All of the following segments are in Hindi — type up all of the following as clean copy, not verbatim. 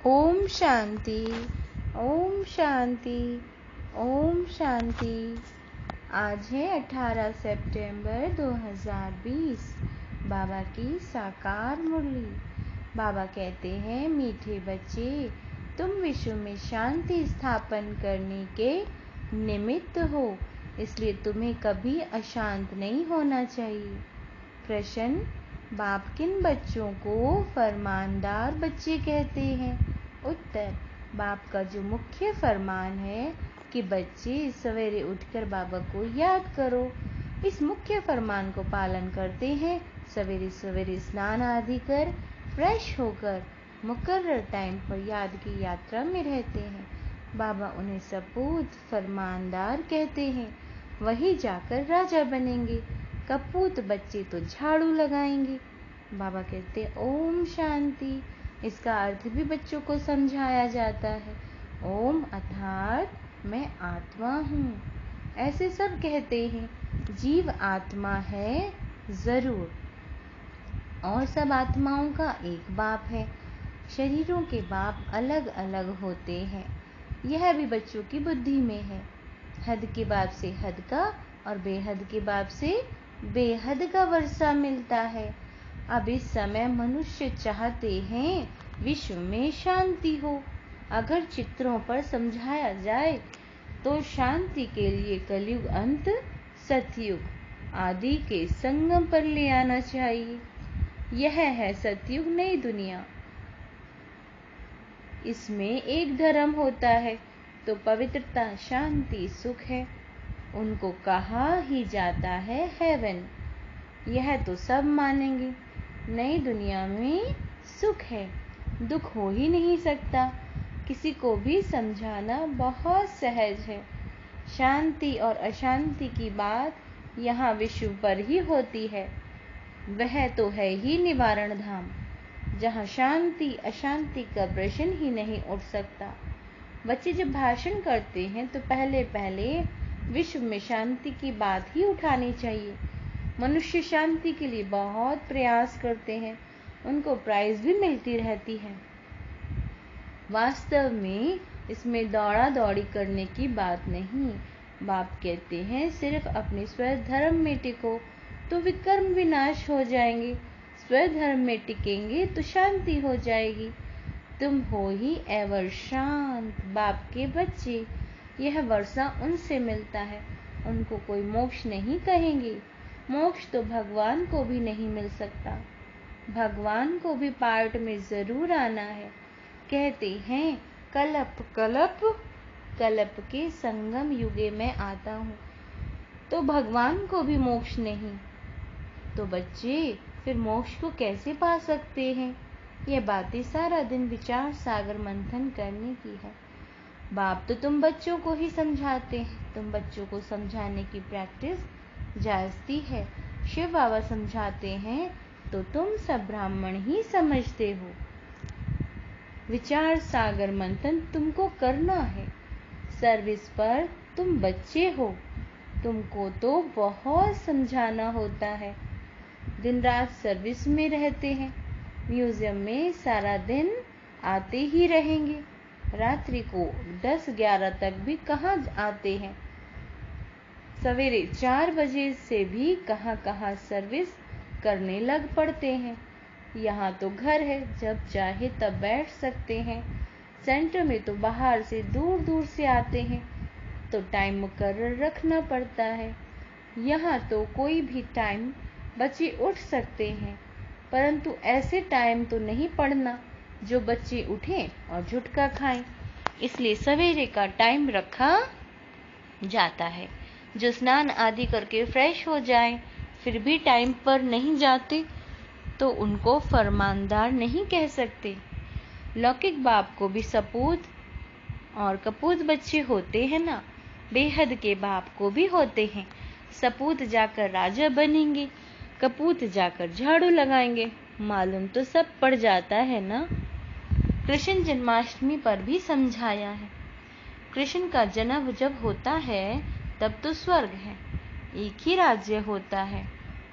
ओम शांति, ओम शांति, ओम शांति। आज है 18 सितंबर 2020। बाबा की साकार मुरली। बाबा कहते हैं, मीठे बच्चे, तुम विश्व में शांति स्थापन करने के निमित्त हो, इसलिए तुम्हें कभी अशांत नहीं होना चाहिए। प्रश्न, बाप किन बच्चों को फरमानदार बच्चे कहते हैं? उत्तर, बाप का जो मुख्य फरमान है कि बच्चे सवेरे उठकर बाबा को याद करो, इस मुख्य फरमान को पालन करते हैं। सवेरे सवेरे स्नान आदि कर फ्रेश होकर मुकर्रर टाइम पर याद की यात्रा में रहते हैं। बाबा उन्हें सपूत फरमानदार कहते हैं। वही जाकर राजा बनेंगे। कपूत बच्चे तो झाड़ू लगाएंगे। बाबा कहते ओम शांति। इसका अर्थ भी बच्चों को समझाया जाता है। ओम अर्थात मैं आत्मा हूँ, ऐसे सब कहते हैं। जीव आत्मा है जरूर, और सब आत्माओं का एक बाप है। शरीरों के बाप अलग अलग होते हैं, यह भी बच्चों की बुद्धि में है। हद के बाप से हद का और बेहद के बाप से बेहद का वर्षा मिलता है। अब इस समय मनुष्य चाहते हैं विश्व में शांति हो। अगर चित्रों पर समझाया जाए तो शांति के लिए कलयुग अंत सतयुग आदि के संगम पर ले आना चाहिए। यह है सतयुग, नई दुनिया। इसमें एक धर्म होता है तो पवित्रता, शांति, सुख है। उनको कहा ही जाता है हेवन। यह तो सब मानेंगे। नई दुनिया में सुख है, दुख हो ही नहीं सकता। किसी को भी समझाना बहुत सहज है। शांति और अशांति की बात यहाँ विश्व पर ही होती है। वह तो है ही निवारण धाम, जहाँ शांति अशांति का प्रश्न ही नहीं उठ सकता। बच्चे जब भाषण करते हैं तो पहले पहले विश्व में शांति की बात ही उठानी चाहिए। मनुष्य शांति के लिए बहुत प्रयास करते हैं, उनको प्राइज भी मिलती रहती है। वास्तव में इसमें दौड़ा दौड़ी करने की बात नहीं। बाप कहते हैं सिर्फ अपने स्वधर्म में टिको तो विकर्म विनाश हो जाएंगे। स्वधर्म में टिकेंगे तो शांति हो जाएगी। तुम हो ही एवर शांत बाप के बच्चे। यह वर्षा उनसे मिलता है, उनको कोई मोक्ष नहीं कहेंगे। मोक्ष तो भगवान को भी नहीं मिल सकता। भगवान को भी पार्ट में जरूर आना है। कहते हैं कलप कलप कलप के संगम युगे में आता हूँ, तो भगवान को भी मोक्ष नहीं, तो बच्चे फिर मोक्ष को कैसे पा सकते हैं? ये बातें सारा दिन विचार सागर मंथन करने की है। बाप तो तुम बच्चों को ही समझाते हैं, तुम बच्चों को समझाने की प्रैक्टिस जायजती है। शिव बाबा समझाते हैं तो तुम सब ब्राह्मण ही समझते हो। विचार सागर मंथन तुमको करना है। सर्विस पर तुम बच्चे हो, तुमको तो बहुत समझाना होता है। दिन रात सर्विस में रहते हैं। म्यूजियम में सारा दिन आते ही रहेंगे। रात्रि को 10-11 तक भी कहाँ आते हैं। सवेरे 4 बजे से भी कहाँ कहाँ सर्विस करने लग पड़ते हैं। यहाँ तो घर है, जब चाहे तब बैठ सकते हैं। सेंटर में तो बाहर से दूर दूर से आते हैं, तो टाइम मुकर्रर रखना पड़ता है। यहाँ तो कोई भी टाइम बच्चे उठ सकते हैं, परंतु ऐसे टाइम तो नहीं पढ़ना जो बच्चे उठें और झुटका खाएं। इसलिए सवेरे का टाइम रखा जाता है। जो स्नान आदि करके फ्रेश हो जाएं, फिर भी टाइम पर नहीं जाते तो उनको फरमानदार नहीं कह सकते। लौकिक बाप को भी सपूत और कपूत बच्चे होते हैं ना, बेहद के बाप को भी होते हैं। सपूत जाकर राजा बनेंगे, कपूत जाकर झाड़ू लगाएंगे। मालूम तो सब पड़ जाता है ना। कृष्ण जन्माष्टमी पर भी समझाया है। कृष्ण का जन्म जब होता है तब तो स्वर्ग है, एक ही राज्य होता है।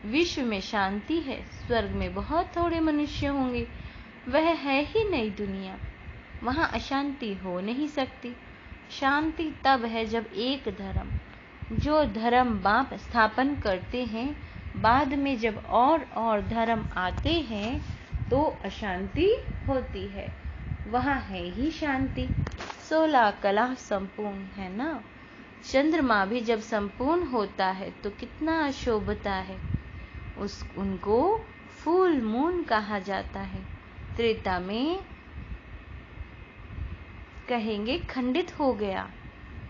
विश्व में शांति है, स्वर्ग में बहुत थोड़े मनुष्य होंगे। वह है ही नई दुनिया। वहाँ अशांति हो नहीं सकती। शांति तब है जब एक धर्म, जो धर्म बाप स्थापन करते हैं, बाद में जब और धर्म आते हैं तो अशांति होती है। वहाँ है ही शांति। 16 कला संपूर्ण है ना। चंद्रमा भी जब संपूर्ण होता है तो कितना शोभता है। उनको फुल मून कहा जाता है। त्रेता में कहेंगे खंडित हो गया,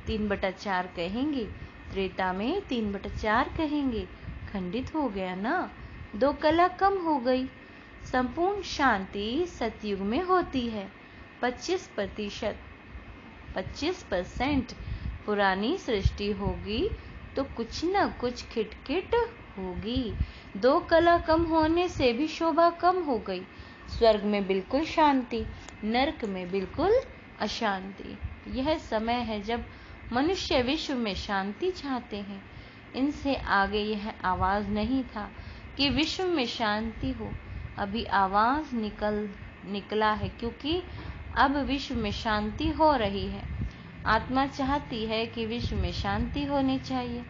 3/4 कहेंगे। त्रेता में 3/4 कहेंगे, खंडित हो गया ना। 2 कला कम हो गई। संपूर्ण शांति सतयुग में होती है। 25% पुरानी सृष्टि होगी तो कुछ न कुछ खिटखिट होगी। 2 कला कम होने से भी शोभा कम हो गई। स्वर्ग में बिल्कुल शांति, नरक में बिल्कुल अशांति। यह समय है जब मनुष्य विश्व में शांति चाहते हैं। इनसे आगे यह आवाज नहीं था कि विश्व में शांति हो। अभी आवाज निकला है, क्योंकि अब विश्व में शांति हो रही है। आत्मा चाहती है कि विश्व में शांति होनी चाहिए।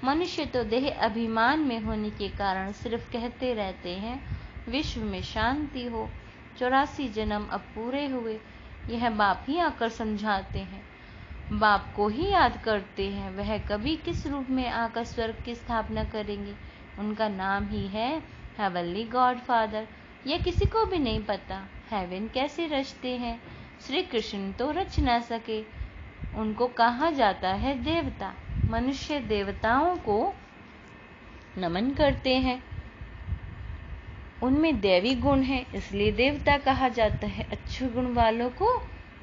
मनुष्य तो देह अभिमान में होने के कारण सिर्फ कहते रहते हैं विश्व में शांति हो। 84 जन्म अब पूरे हुए। यह बाप ही आकर समझाते हैं। बाप को ही याद करते हैं। वह कभी किस रूप में आकर स्वर्ग की स्थापना करेंगे। उनका नाम ही है हेवनली गॉड फादर। यह किसी को भी नहीं पता हेवन कैसे रचते हैं। श्री कृष्ण तो रच ना सके। उनको कहा जाता है देवता। मनुष्य देवताओं को नमन करते हैं। उनमें दैवी गुण है, इसलिए देवता कहा जाता है। अच्छे गुण वालों को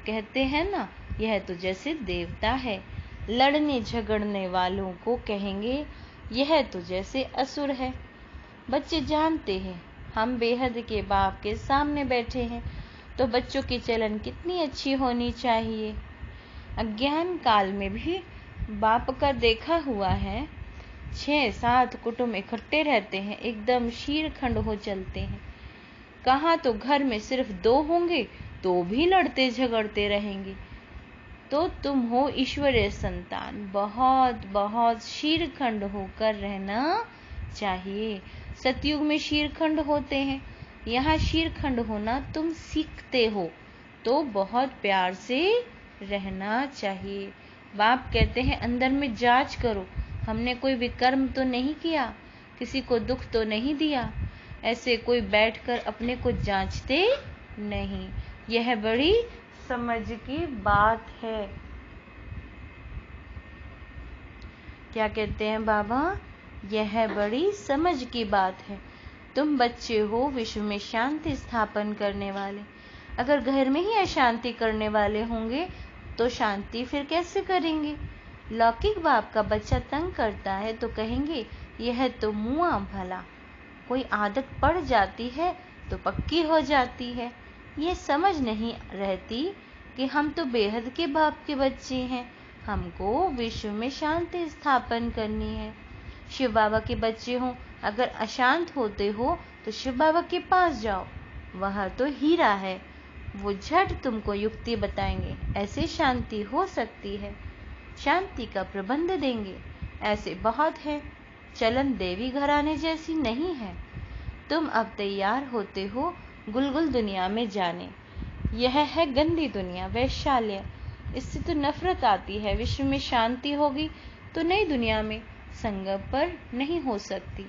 कहते हैं ना, यह तो जैसे देवता है। लड़ने झगड़ने वालों को कहेंगे यह तो जैसे असुर है। बच्चे जानते हैं हम बेहद के बाप के सामने बैठे हैं, तो बच्चों की चलन कितनी अच्छी होनी चाहिए। अज्ञान काल में भी बाप का देखा हुआ है, 6-7 कुटुंब इकट्ठे रहते हैं, एकदम शीरखंड हो चलते हैं। कहाँ तो घर में सिर्फ 2 होंगे तो भी लड़ते झगड़ते रहेंगे। तो तुम हो ईश्वरीय संतान, बहुत बहुत शीरखंड होकर रहना चाहिए। सतयुग में शीरखंड होते हैं, यहाँ शीरखंड होना तुम सीखते हो, तो बहुत प्यार से रहना चाहिए। बाप कहते हैं अंदर में जांच करो, हमने कोई विकर्म तो नहीं किया, किसी को दुख तो नहीं दिया। ऐसे कोई बैठकर अपने को जांचते नहीं। यह बड़ी समझ की बात है। क्या कहते हैं बाबा? यह बड़ी समझ की बात है। तुम बच्चे हो विश्व में शांति स्थापन करने वाले। अगर घर में ही अशांति करने वाले होंगे तो शांति फिर कैसे करेंगे? लौकिक बाप का बच्चा तंग करता है तो कहेंगे यह तो मुआ भला। कोई आदत पड़ जाती है तो पक्की हो जाती है। ये समझ नहीं रहती कि हम तो बेहद के बाप के बच्चे हैं, हमको विश्व में शांति स्थापन करनी है। शिव बाबा के बच्चे हो, अगर अशांत होते हो तो शिव बाबा के पास जाओ, वह तो हीरा है, वो झट तुमको युक्ति बताएंगे, ऐसे शांति हो सकती है, शांति का प्रबंध देंगे। ऐसे बहुत है, चलन देवी घराने जैसी नहीं है। तुम अब तैयार होते हो गुलगुल दुनिया में जाने। यह है गंदी दुनिया, वैशाल्य, इससे तो नफरत आती है। विश्व में शांति होगी तो नई दुनिया में संगम पर नहीं हो सकती।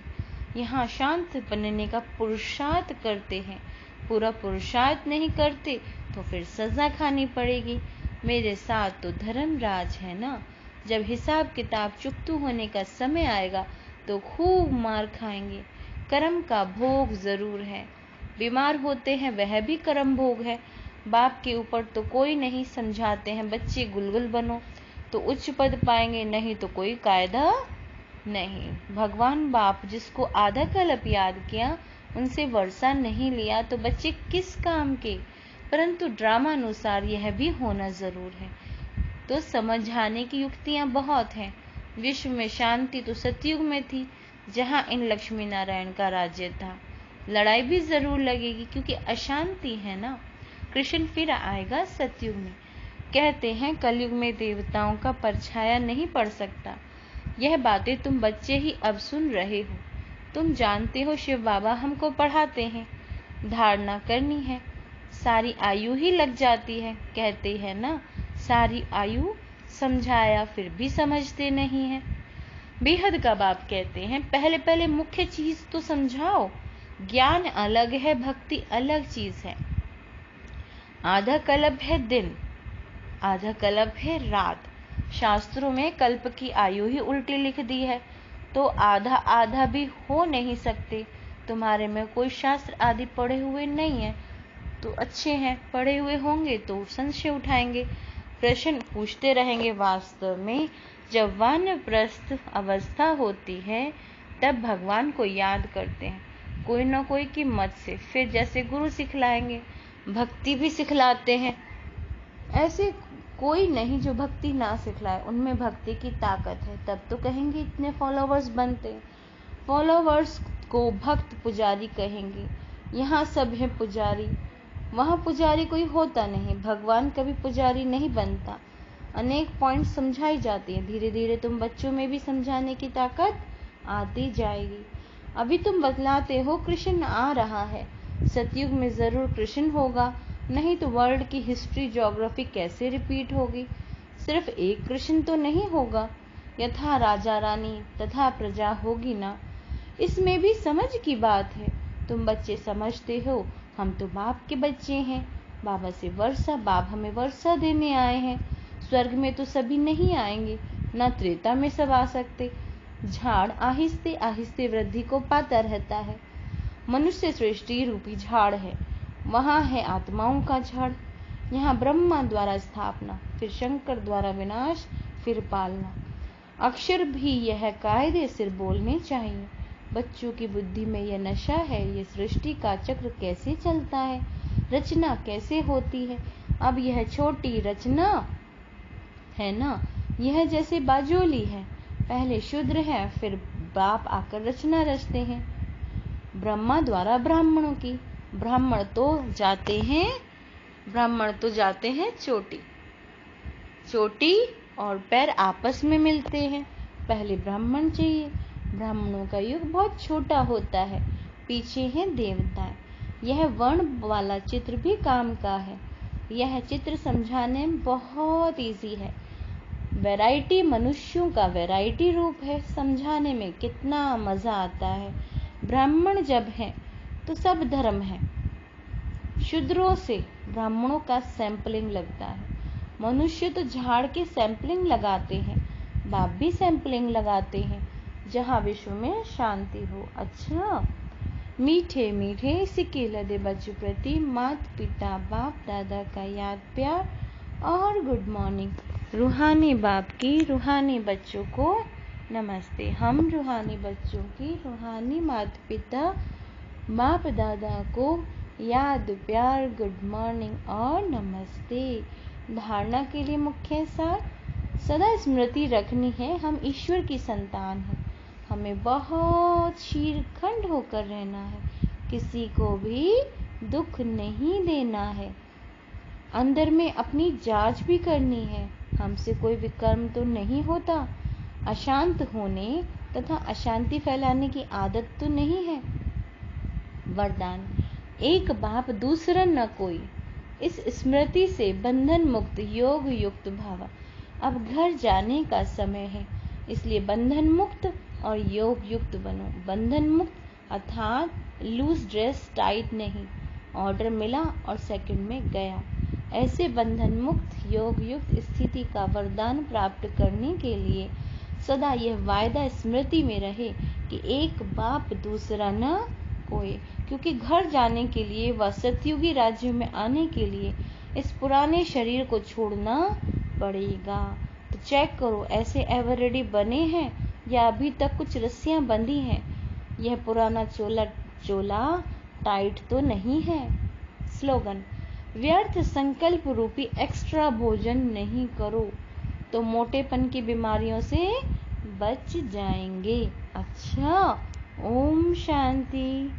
यहाँ शांत बनने का पुरुषार्थ करते हैं, पूरा पुरुषार्थ नहीं करते तो फिर सजा खानी पड़ेगी। मेरे साथ तो धर्मराज है ना, जब हिसाब किताब चुकतू होने का समय आएगा तो खूब मार खाएंगे। कर्म का भोग जरूर है, बीमार होते हैं वह भी कर्म भोग है। बाप के ऊपर तो कोई नहीं, समझाते हैं बच्चे गुलगुल बनो तो उच्च पद पाएंगे, नहीं तो कोई कायदा नहीं। भगवान बाप जिसको आधा कल्प याद किया उनसे वर्षा नहीं लिया तो बच्चे किस काम के। परंतु ड्रामा अनुसार यह भी होना जरूर है। तो समझाने की युक्तियां बहुत हैं। विश्व में शांति तो सतयुग में थी, जहां इन लक्ष्मी नारायण का राज्य था। लड़ाई भी जरूर लगेगी क्योंकि अशांति है ना। कृष्ण फिर आएगा सतयुग में। कहते हैं कलयुग में देवताओं का परछाया नहीं पड़ सकता। यह बातें तुम बच्चे ही अब सुन रहे हो। तुम जानते हो शिव बाबा हमको पढ़ाते हैं, धारणा करनी है, सारी आयु ही लग जाती है। कहते हैं ना, सारी आयु समझाया फिर भी समझते नहीं है। बेहद का बाप कहते हैं पहले पहले मुख्य चीज तो समझाओ। ज्ञान अलग है, भक्ति अलग चीज है। आधा कल्प है दिन, आधा कल्प है रात। शास्त्रों में कल्प की आयु ही उल्टी लिख दी है, तो आधा आधा भी हो नहीं सकते। तुम्हारे में कोई शास्त्र आदि पढ़े हुए नहीं है तो अच्छे हैं, पढ़े हुए होंगे तो संशय उठाएंगे, प्रश्न पूछते रहेंगे। वास्तव में जब वानप्रस्थ अवस्था होती है तब भगवान को याद करते हैं, कोई न कोई की मत से। फिर जैसे गुरु सिखलाएंगे, भक्ति भी सिखलाते हैं। ऐसे कोई नहीं जो भक्ति ना सिखलाए, उनमें भक्ति की ताकत है, तब तो कहेंगे इतने फॉलोवर्स बनते। फॉलोवर्स को भक्त पुजारी कहेंगे। यहाँ सब है पुजारी, वहाँ पुजारी कोई होता नहीं। भगवान कभी पुजारी नहीं बनता। अनेक पॉइंट समझाई जाती है, धीरे धीरे तुम बच्चों में भी समझाने की ताकत आती जाएगी। अभी तुम बतलाते हो कृष्ण आ रहा है, सतयुग में जरूर कृष्ण होगा, नहीं तो वर्ल्ड की हिस्ट्री ज्योग्राफी कैसे रिपीट होगी। सिर्फ एक कृष्ण तो नहीं होगा, यथा राजा रानी तथा प्रजा होगी ना। इसमें भी समझ की बात है। तुम बच्चे समझते हो, हम तो बाप के बच्चे हैं, बाबा से वर्षा, बाप हमें वर्षा देने आए हैं। स्वर्ग में तो सभी नहीं आएंगे, न त्रेता में सब आ सकते। झाड़ आहिस्ते आहिस्ते वृद्धि को पाता रहता है। मनुष्य सृष्टि रूपी झाड़ है, वहाँ है आत्माओं का झाड़। यहाँ ब्रह्मा द्वारा स्थापना, फिर शंकर द्वारा विनाश, फिर पालना। अक्षर भी यह कायदे सिर बोलने चाहिए। बच्चों की बुद्धि में यह नशा है, ये सृष्टि का चक्र कैसे चलता है, रचना कैसे होती है। अब यह छोटी रचना है ना, यह जैसे बाजोली है, पहले शूद्र है, फिर बाप आकर रचना रचते हैं ब्रह्मा द्वारा ब्राह्मणों की। ब्राह्मण तो जाते हैं चोटी, चोटी और पैर आपस में मिलते हैं। पहले ब्राह्मण चाहिए। ब्राह्मणों का युग बहुत छोटा होता है, पीछे हैं देवताएं। यह वर्ण वाला चित्र भी काम का है। यह चित्र समझाने में बहुत इजी है। वैरायटी मनुष्यों का वैरायटी रूप है, समझाने में कितना मजा आता है। ब्राह्मण जब है तो सब धर्म है। शूद्रों से ब्राह्मणों का सैंपलिंग लगता है। मनुष्य तो झाड़ के सैंपलिंग लगाते हैं, बाप भी सैंपलिंग लगाते हैं, जहाँ विश्व में शांति हो। अच्छा, मीठे मीठे सिक्के लदे बच्चों प्रति माता पिता बाप दादा का याद प्यार और गुड मॉर्निंग। रूहानी बाप की रूहानी बच्चों को नमस्ते। हम रूहानी बच्चों की रूहानी माता पिता बाप दादा को याद प्यार गुड मॉर्निंग और नमस्ते। धारणा के लिए मुख्य सार, सदा स्मृति रखनी है हम ईश्वर की संतान हैं। हमें बहुत शीलखंड होकर रहना है, किसी को भी दुख नहीं देना है। अंदर में अपनी जांच भी करनी है, हमसे कोई विकर्म तो नहीं होता। अशांत होने तथा अशांति फैलाने की आदत तो नहीं है। वरदान, एक बाप दूसरा न कोई। इस स्मृति से बंधन मुक्त योग युक्त भाव। अब घर जाने का समय है, इसलिए बंधन मुक्त और योग युक्त बनो। बंधन मुक्त अर्थात लूज ड्रेस टाइट नहीं, ऑर्डर मिला और सेकंड में गया। ऐसे बंधन मुक्त योग युक्त स्थिति का वरदान प्राप्त करने के लिए सदा यह वायदा स्मृति में रहे कि एक बाप दूसरा न कोई। क्योंकि घर जाने के लिए व सतयुगी राज्य में आने के लिए इस पुराने शरीर को छोड़ना पड़ेगा। तो चेक करो, ऐसे एवर रेडी बने हैं या अभी तक कुछ रस्सियां बंधी हैं। यह पुराना चोला टाइट तो नहीं है। स्लोगन, व्यर्थ संकल्प रूपी एक्स्ट्रा भोजन नहीं करो तो मोटेपन की बीमारियों से बच जाएंगे। अच्छा, ओम शांति।